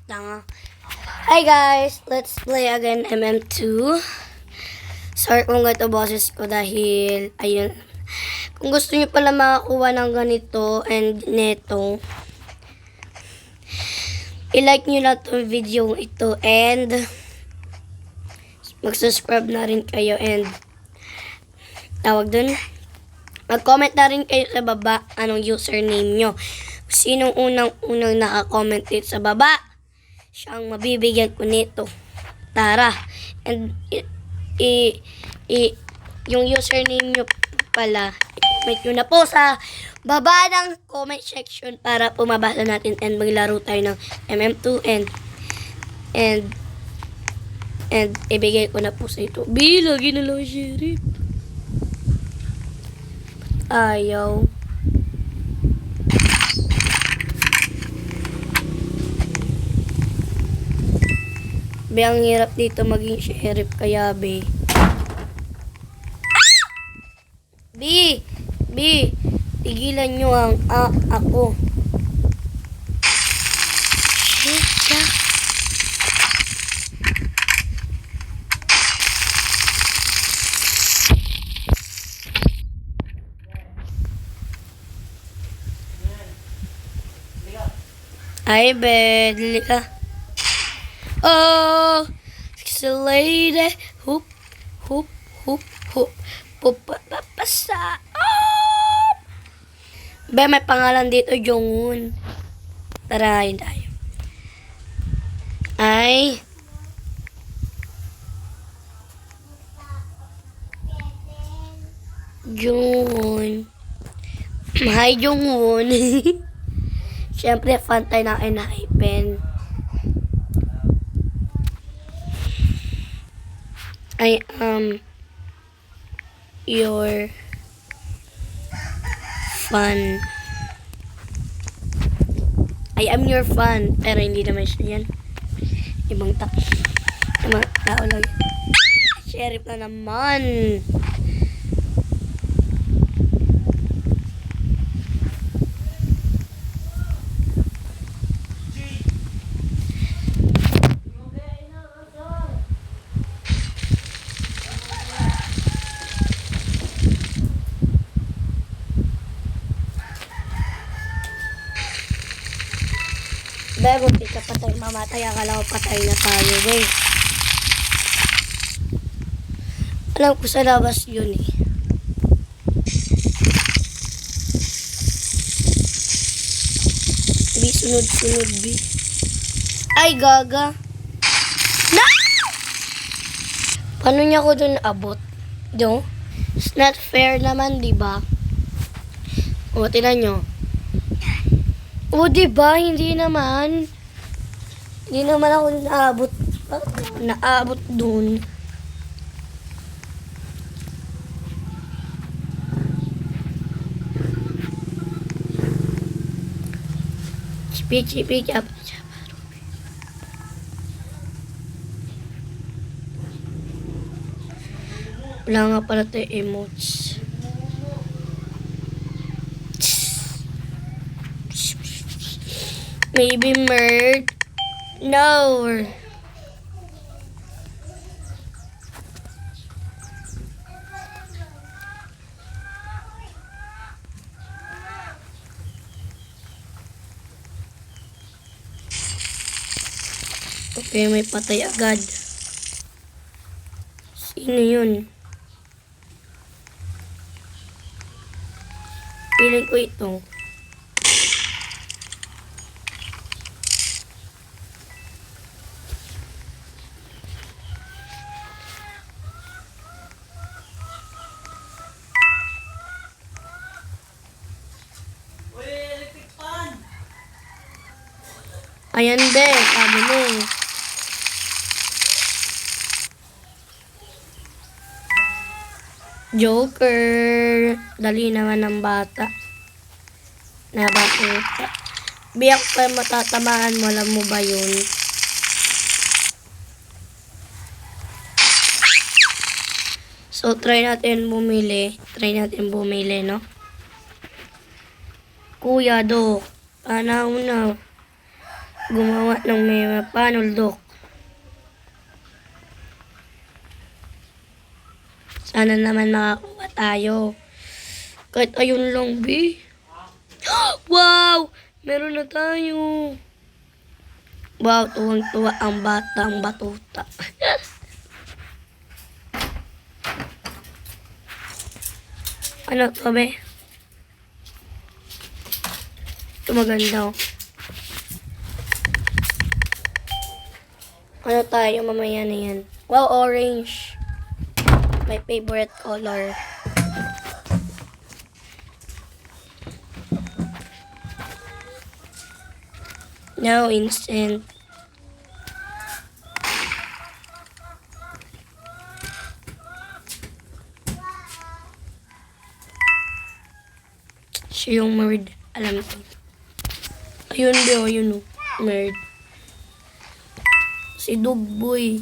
Tanga. Hi guys, let's play again MM2. Sorry kung gato boses ko dahil, ayun. Kung gusto niyo pala makakuha ng ganito and neto, i-like niyo na itong video ito and mag-subscribe na rin kayo and tawag dun. Mag-comment na rin kayo sa baba anong username nyo. Sinong unang naka-comment dito sa baba, siyang mabibigyan ko nito. Tara. And yung username nyo pala, i-comment nyo na po sa baba ng comment section para po mabasa natin and maglaro tayo ng MM2 and ibigay ko na po sa ito. Lagi na lang sheriff. Ayaw. Be, ang hirap dito maging sheriff kaya, be. Be, tigilan nyo ang ako. Shit, ay, be, dili ka. Oh, sexy lady. Hoop, hoop, hoop, hoop. Pupapasa. Oh! Be, may pangalan dito, Jonghoon. Tara, yun tayo. Ay. Jonghoon. Hi, Jonghoon. Siyempre, fan tayo ng Enhypen. I am your fan. I am your fan. Pero hindi naman siya yan. Ibang tao lang. Sheriff na naman. Bebo, di ka patay mamatay. Akala ko patay na tayo, eh. Alam ko sa labas yun, eh. Bi, sunod, Bi. Ay, gaga. No! Paano niya ko dun abot? Do? It's not fair naman, di ba? O, tinan nyo. O, diba? Hindi naman. Hindi naman ako naabot dun. Chipi, chapa. Wala nga pala tayo emotes. Maybe murd. No. Okay, may patay agad. Sino yun? Piling ko ito. Ayan, be. Sabi mo. Joker. Dali naman ng bata. Nabakuta. Biyak pa matatamaan mo. Alam mo ba yun? So, try natin bumili. No? Kuya, do. Panaw na. gumawa ng meme panuldok. Sana naman makakuha tayo. Kahit ayun lang, B. Wow! Meron na tayo. Wow, tuwang-tuwa ang batang batuta. Ano to, be? Ito maganda, oh. Ano tayo mamaya na yan? Wow, orange. My favorite color. Now instant. Siya yung merd. Alam ko. Ayun, be, ayun, oh. Merd. Si Dugboy.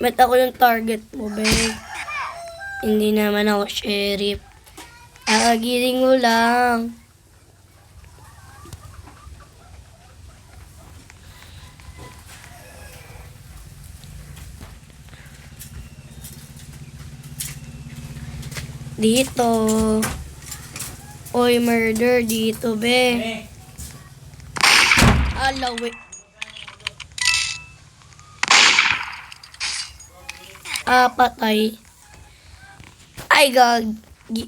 Met ako yung target mo, be. Hindi naman ako sheriff. Kakagiling mo lang. Dito. Oy, murder dito, be. Alawi. Patay. Ay,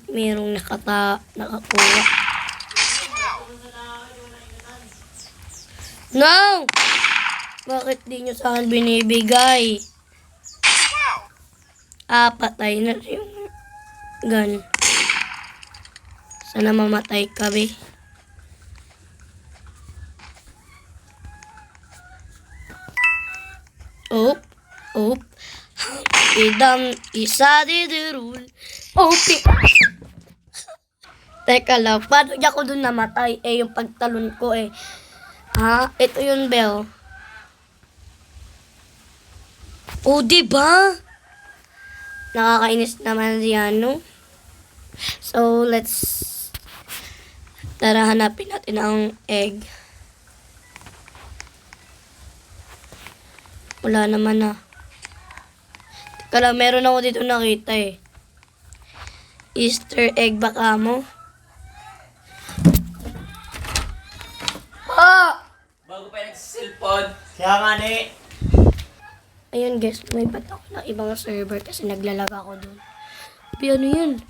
merong nakakuha. No! Bakit di nyo sa akin binibigay? Patay na yung gun. Sana mamatay ka, be. Oop. Idam isa the rule. Opi. Teka lang, paano niya ako dun namatay? Yung pagtalon ko eh. Ito yung bell. Diba? Nakakainis naman yan, no? So, tara hanapin natin ang egg. Wala naman na. Teka lang, meron ako dito nakita eh. Easter egg baka mo. Bago pa nagsisilpon. Kaya nga ni. Ayun guys, may bato ko ng ibang server kasi naglalag ako dun. Ano yun?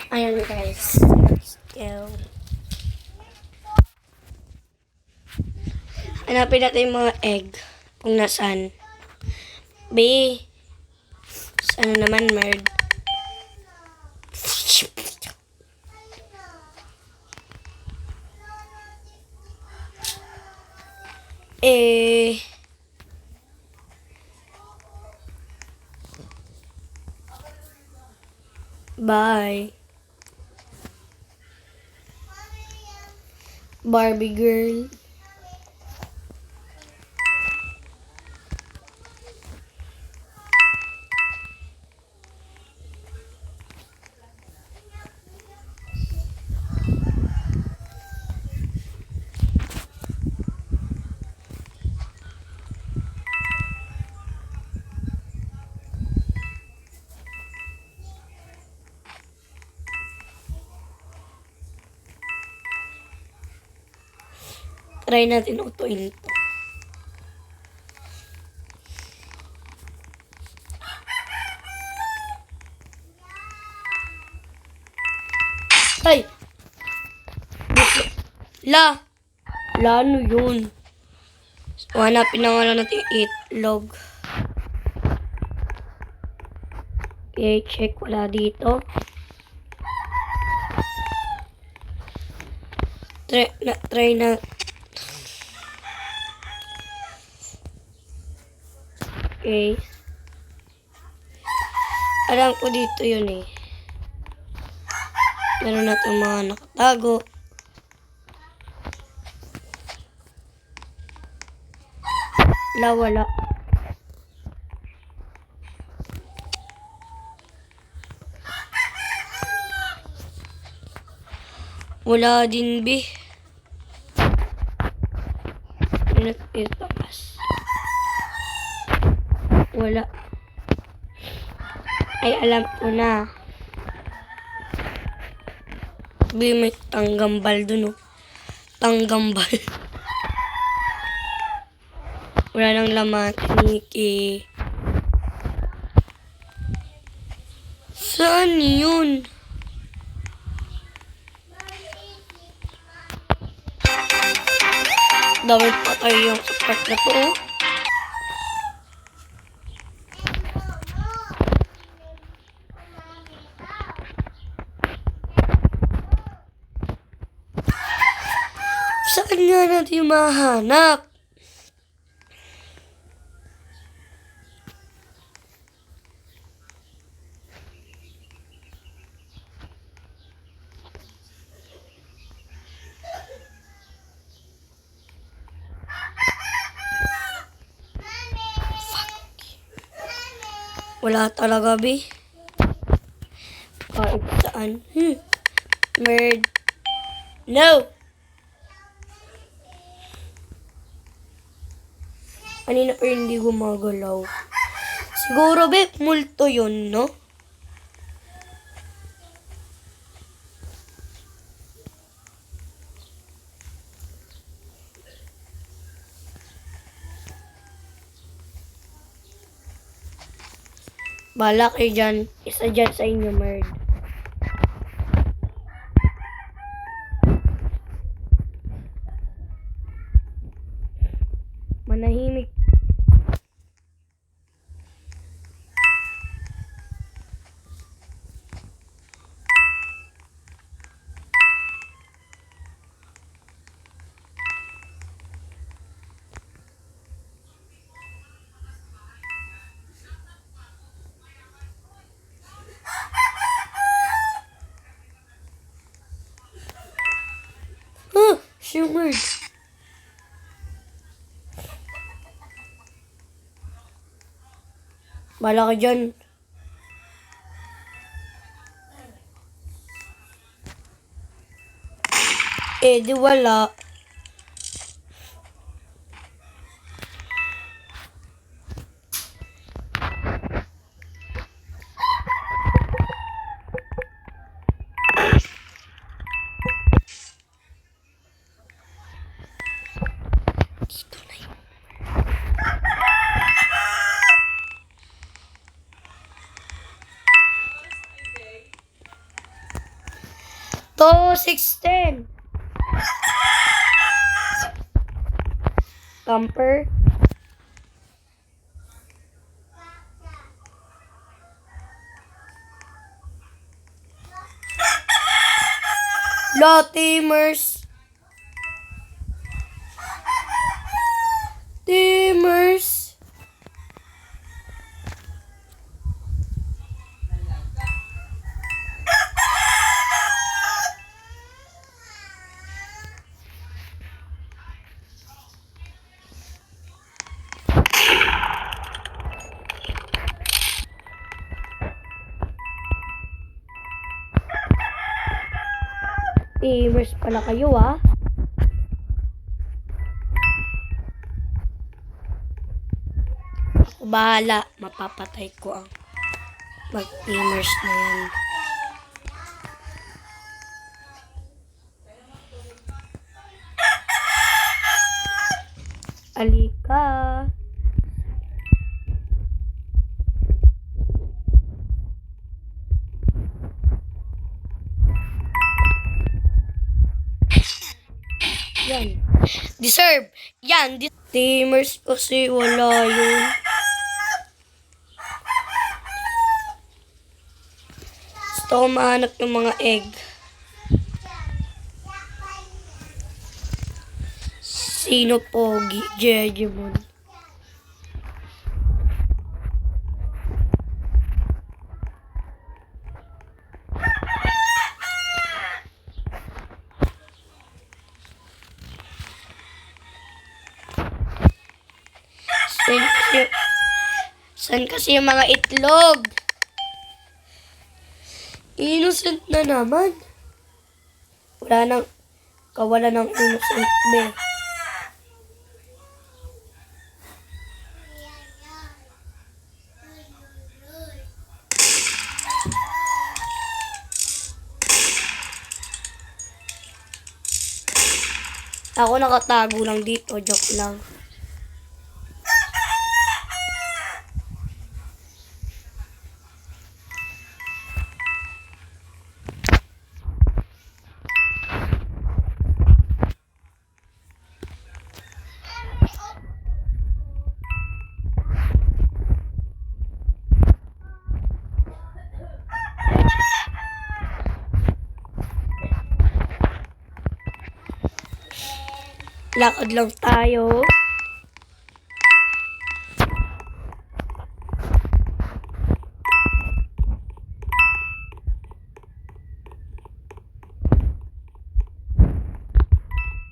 Ayun guys. Skill. Hanapin natin yung mga egg. Kung nasaan. B. Sana naman, merd. Bye. Barbie girl. Try natin utuin ito. Ay! Ano yun? So, hanapin na nga lang natin yung itlog. Okay, check. Wala dito. Try na. Okay. Alam ko dito yun eh. Meron natin mga nakatago. Wala. Wala din, B. Pinat itaas. Wala. Ay, alam ko na. May tanggambal dun, oh. Tanggambal. Wala nang laman. Niki. Saan yun? Dawit pa tayo yung sa part na to, oh. Saan nga natin mahanap? Wala talaga, be. Kahit saan. Merd. No! Kanina pa hindi gumagalaw. Siguro, be, multo yun, no? Bala kayo dyan. Isa dyan sa inyo, Merd. Manahimik. Si Merd. Bala ka dyan. Di wala. Dito na yun. To 6:10. Camper. Timers. Timers. Timers pala kayo, ah. Ako bahala. Mapapatay ko ang mag-timers na yan. Alika. Yan. Deserve. Yan. Timers kasi wala yun. Gusto ko mahanap ng mga egg. Sino pogi? Jejemon. Saan kasi yung mga itlog? Innocent na naman. Wala nang, kawala ng innocent, be. Ako nakatago lang dito, joke lang. Lakad lang tayo.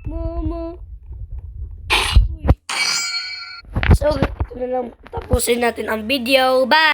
Momo. So, ito na lang. Tapusin natin ang video. Bye!